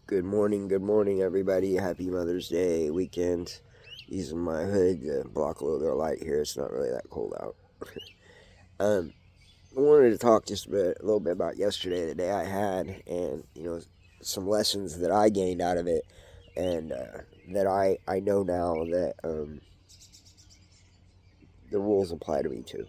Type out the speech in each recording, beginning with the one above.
Good morning, everybody. Happy Mother's Day weekend. Using my hood to block a little bit of light here. It's not really that cold out. um, I wanted to talk just a little bit about yesterday, the day I had, and some lessons that I gained out of it, and that I know now that the rules apply to me too.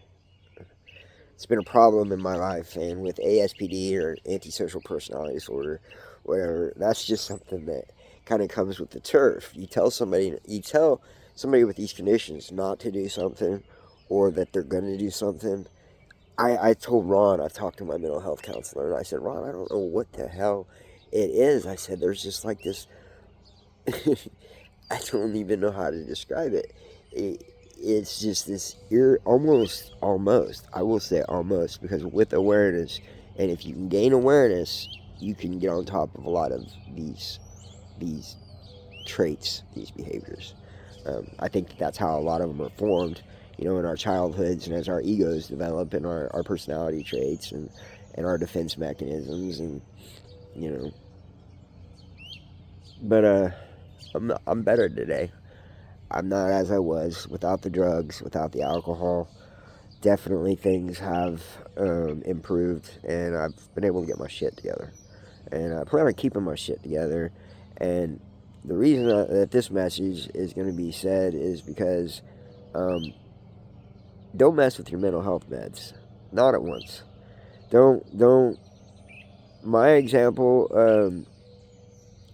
It's been a problem in my life, and with ASPD or antisocial personality disorder, whatever, that's just something that kind of comes with the turf. You tell somebody with these conditions not to do something, or that they're going to do something. I told Ron, I've talked to my mental health counselor, and I said, Ron, I don't know what the hell it is. I said, there's just like this. I don't even know how to describe it it's just this almost, I will say almost, because with awareness, and if you can gain awareness, you can get on top of a lot of these traits, these behaviors. I think that's how a lot of them are formed, in our childhoods, and as our egos develop, and our personality traits, and our defense mechanisms, and you know but I'm better today. I'm not as I was without the drugs, without the alcohol. Definitely things have improved, and I've been able to get my shit together. And I plan on keeping my shit together. And the reason that this message is going to be said is because um, don't mess with your mental health meds. Not at once. Don't. My example,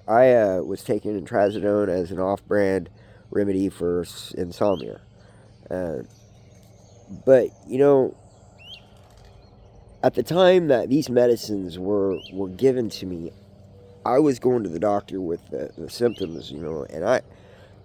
I was taking trazodone as an off-brand remedy for insomnia. Uh, but at the time that these medicines were given to me, I was going to the doctor with the symptoms, and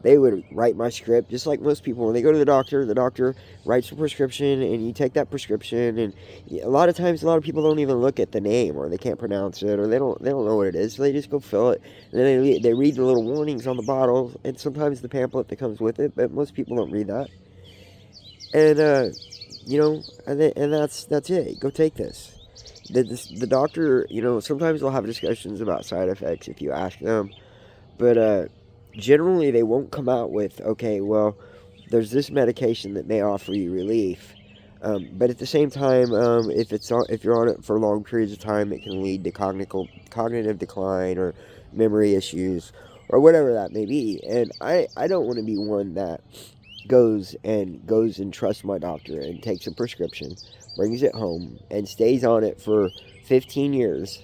they would write my script just like most people. When they go to the doctor writes a prescription, and you take that prescription, and a lot of times, a lot of people don't even look at the name, or they can't pronounce it, or they don't know what it is, so they just go fill it, and then they read the little warnings on the bottle, and sometimes the pamphlet that comes with it, but most people don't read that, and and that's it. Go take this. The doctor, sometimes they'll have discussions about side effects if you ask them, but generally they won't come out with, okay, well, there's this medication that may offer you relief. But at the same time, if you're on it for long periods of time, it can lead to cognitive decline, or memory issues, or whatever that may be. And I don't want to be one that goes and trusts my doctor and takes a prescription, brings it home, and stays on it for 15 years.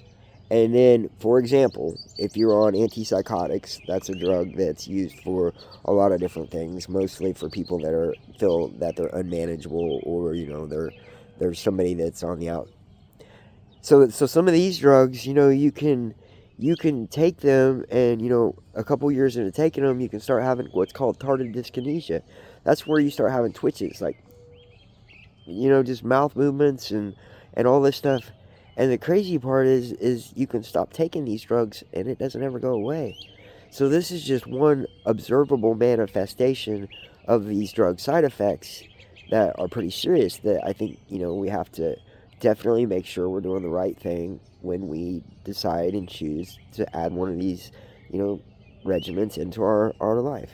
And then, for example, if you're on antipsychotics, that's a drug that's used for a lot of different things, mostly for people that feel that they're unmanageable, or there's somebody that's on the out. So some of these drugs, you can take them, and a couple years into taking them, you can start having what's called tardive dyskinesia. That's where you start having twitches, like, just mouth movements, and all this stuff. And the crazy part is you can stop taking these drugs, and it doesn't ever go away. So this is just one observable manifestation of these drug side effects that are pretty serious, that I think, we have to definitely make sure we're doing the right thing when we decide and choose to add one of these, you know, regiments into our life.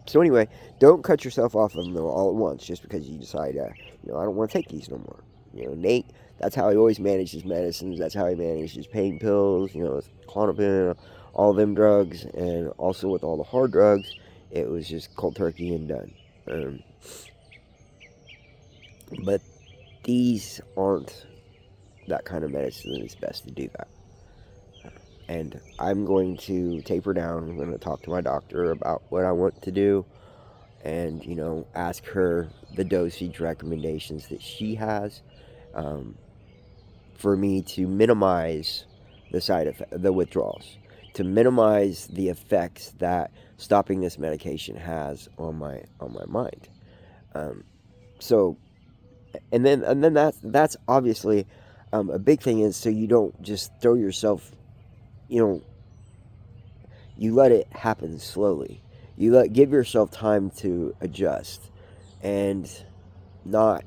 So anyway, don't cut yourself off of them all at once just because you decide, I don't want to take these no more. Nate, that's how he always managed his medicines. That's how he managed his pain pills, Klonopin, all them drugs, and also with all the hard drugs, it was just cold turkey and done. Um, but these aren't that kind of medicine. It's best to do that. And I'm going to taper down. I'm going to talk to my doctor about what I want to do, and ask her the dosage recommendations that she has, um, for me to minimize the withdrawals, to minimize the effects that stopping this medication has on my mind. Um, so, and then that's obviously, a big thing, is so you don't just throw yourself, you know you let it happen slowly. Give yourself time to adjust, and not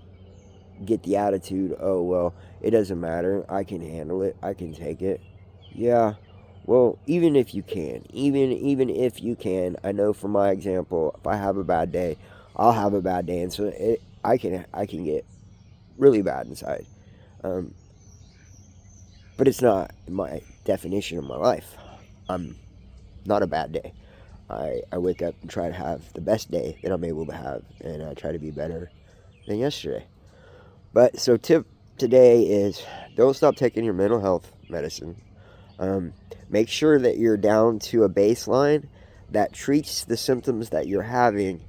get the attitude, oh well, it doesn't matter, I can handle it, I can take it. Yeah, Well, even if you can, even if you can, I know from my example, if I have a bad day, I'll have a bad day, and so I can get really bad inside. Um, but it's not my definition of my life. I'm not a bad day. I wake up and try to have the best day that I'm able to have, and I try to be better than yesterday. But so tip today is don't stop taking your mental health medicine. Um, Make sure that you're down to a baseline that treats the symptoms that you're having,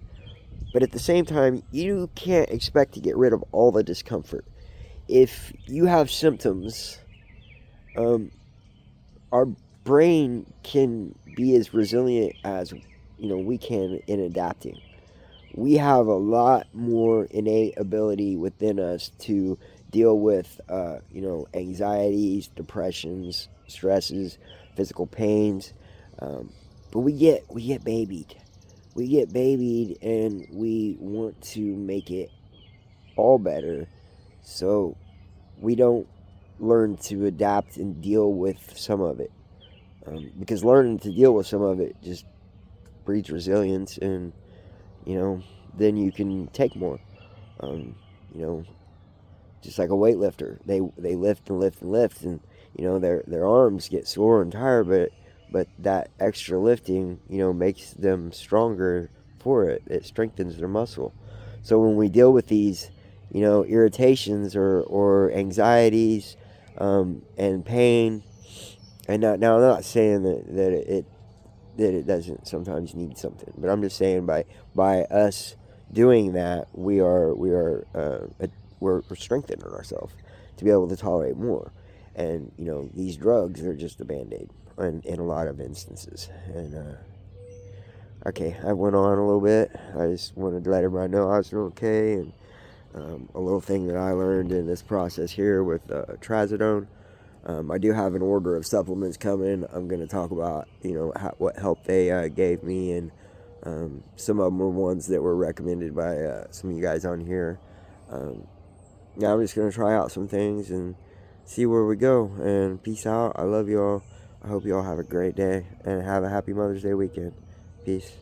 but at the same time, you can't expect to get rid of all the discomfort. If you have symptoms, um, our brain can be as resilient as we can in adapting. We have a lot more innate ability within us to deal with anxieties, depressions, stresses, physical pains, um, but we get babied and we want to make it all better, so we don't learn to adapt and deal with some of it, because learning to deal with some of it just breeds resilience, and you know then you can take more. um, you know just like a weightlifter, they lift and lift and lift, and their arms get sore and tired, but that extra lifting makes them stronger for it. It strengthens their muscle. So when we deal with these irritations or anxieties, and pain, and now I'm not saying that it doesn't sometimes need something, but I'm just saying by us doing that, we're strengthening ourselves to be able to tolerate more. And these drugs are just a band-aid in a lot of instances. And okay, I went on a little bit. I just wanted to let everybody know I was doing okay. And a little thing that I learned in this process here with trazodone. I do have an order of supplements coming. I'm going to talk about what help they gave me, and some of them were ones that were recommended by some of you guys on here. Um, yeah, I'm just going to try out some things and see where we go. And peace out. I love you all. I hope you all have a great day and have a happy Mother's Day weekend. Peace.